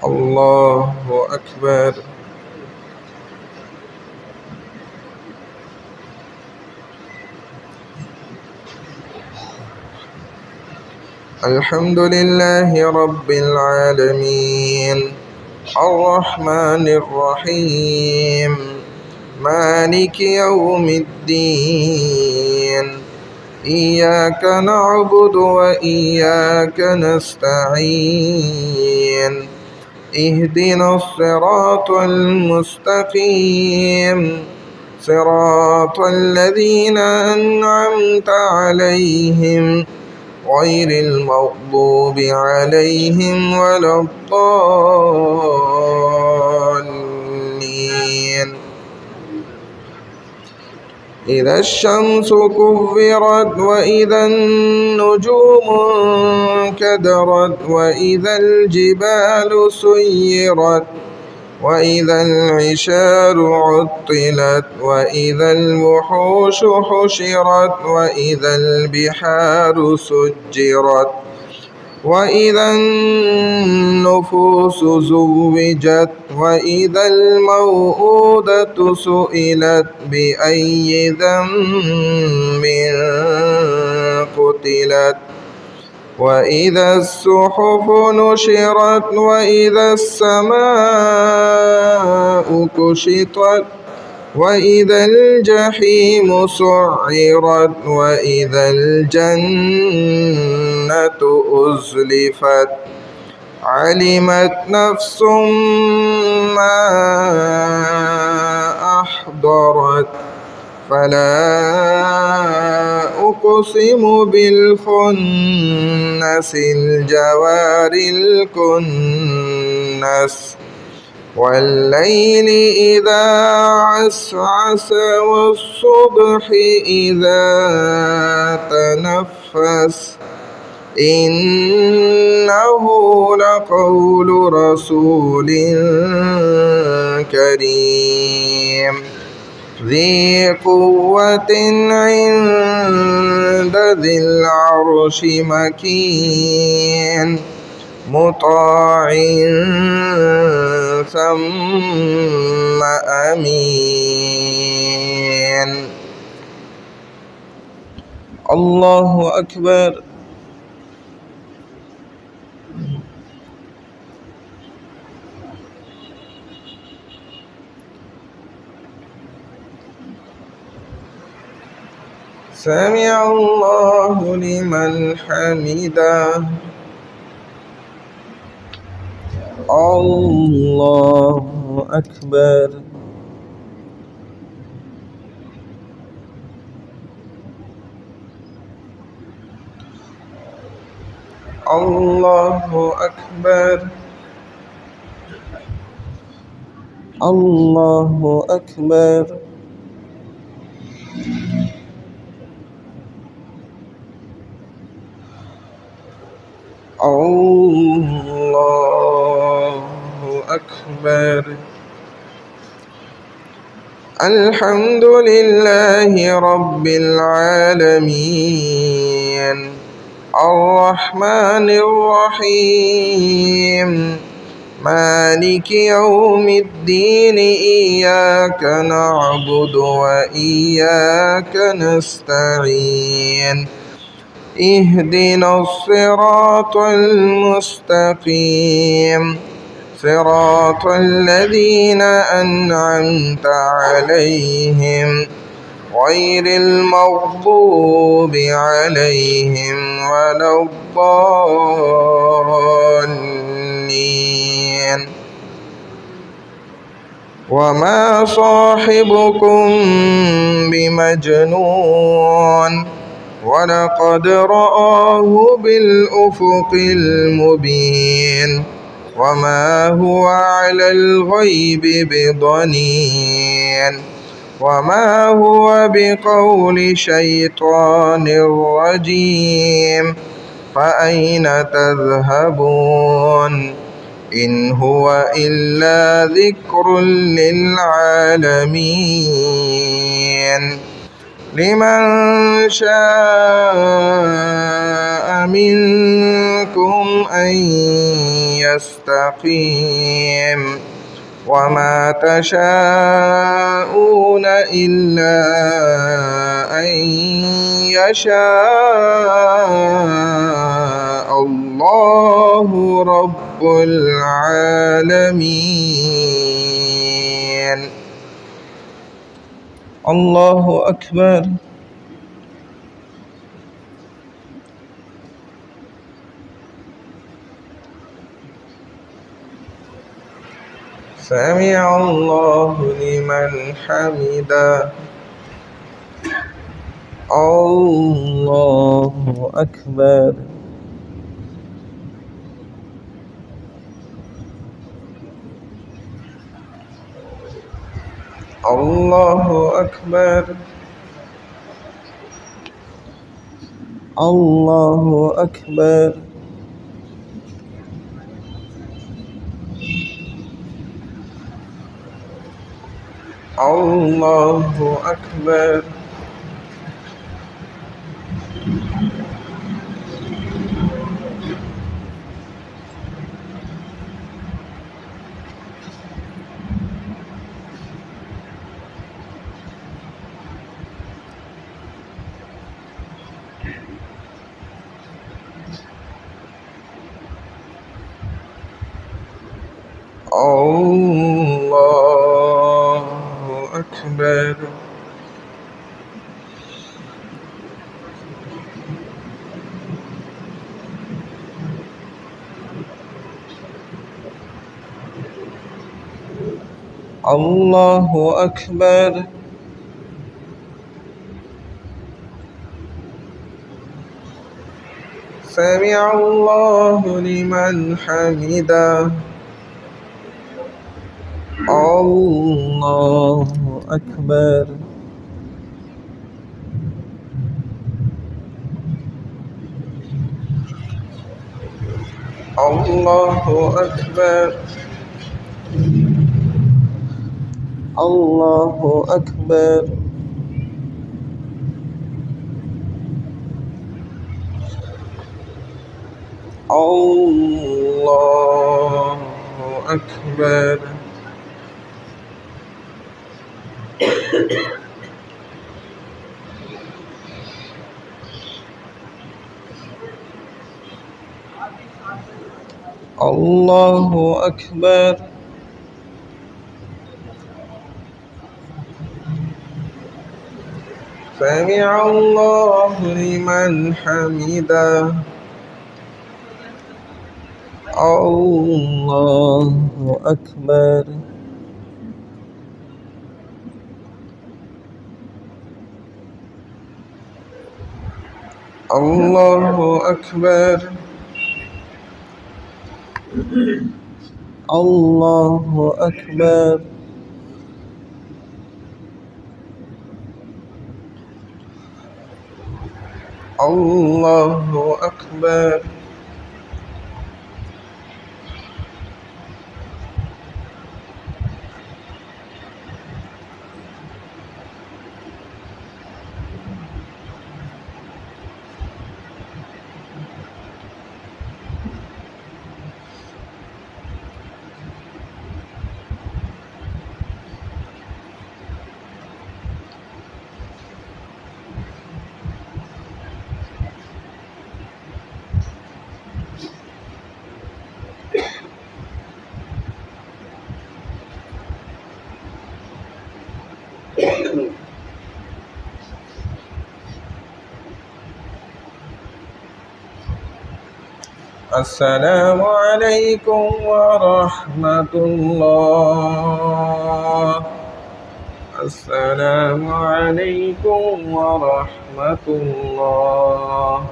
الله أكبر. الحمد لله رب العالمين الرحمن الرحيم مالك يوم الدين إياك نعبد وإياك نستعين اهدنا الصراط المستقيم صراط الذين أنعمت عليهم غير المغضوب عليهم ولا الضالين. إذا الشمس كورت وإذا النجوم انكدرت وإذا الجبال سيرت وإذا العشار عطلت وإذا الوحوش حشرت وإذا البحار سجرت وإذا النفوس زوجت وإذا الموءودة سئلت بأي ذنب قتلت وإذا الصحف نشرت وإذا السماء كشطت وإذا الجحيم سعرت وإذا الجنة أزلفت علمت نفس ما أحضرت فلا أقسم بالخنس الجوار الكنس والليل إذا عسعس والصبح إذا تنفس إنه لقول رسول كريم ذي قوة عند ذي العرش مكين مطاع ثم أمين. الله أكبر. سمع الله لمن حمده. الله أكبر. الله أكبر. الله أكبر. الله أكبر. الحمد لله رب العالمين الرحمن الرحيم مالك يوم الدين إياك نعبد وإياك نستعين اهدنا الصراط المستقيم صراط الذين أنعمت عليهم غير المغضوب عليهم ولا الضالين. وما صاحبكم بمجنون ولقد رآه بالأفق المبين وما هو على الغيب بضنين وما هو بقول شيطان رجيم فأين تذهبون إن هو إلا ذكر للعالمين لمن شاء منكم أن يستقيم وما تشاءون إلا أن يشاء الله رب العالمين. الله أكبر. سمع الله لمن حمده. الله أكبر. الله أكبر. الله أكبر. الله أكبر. الله أكبر. الله أكبر. سمع الله لمن حمده. الله أكبر. الله أكبر. الله أكبر. الله أكبر. الله أكبر. سمع الله لمن حمده. الله أكبر. الله أكبر. الله أكبر. الله أكبر. السلام عليكم ورحمة الله. السلام عليكم ورحمة الله.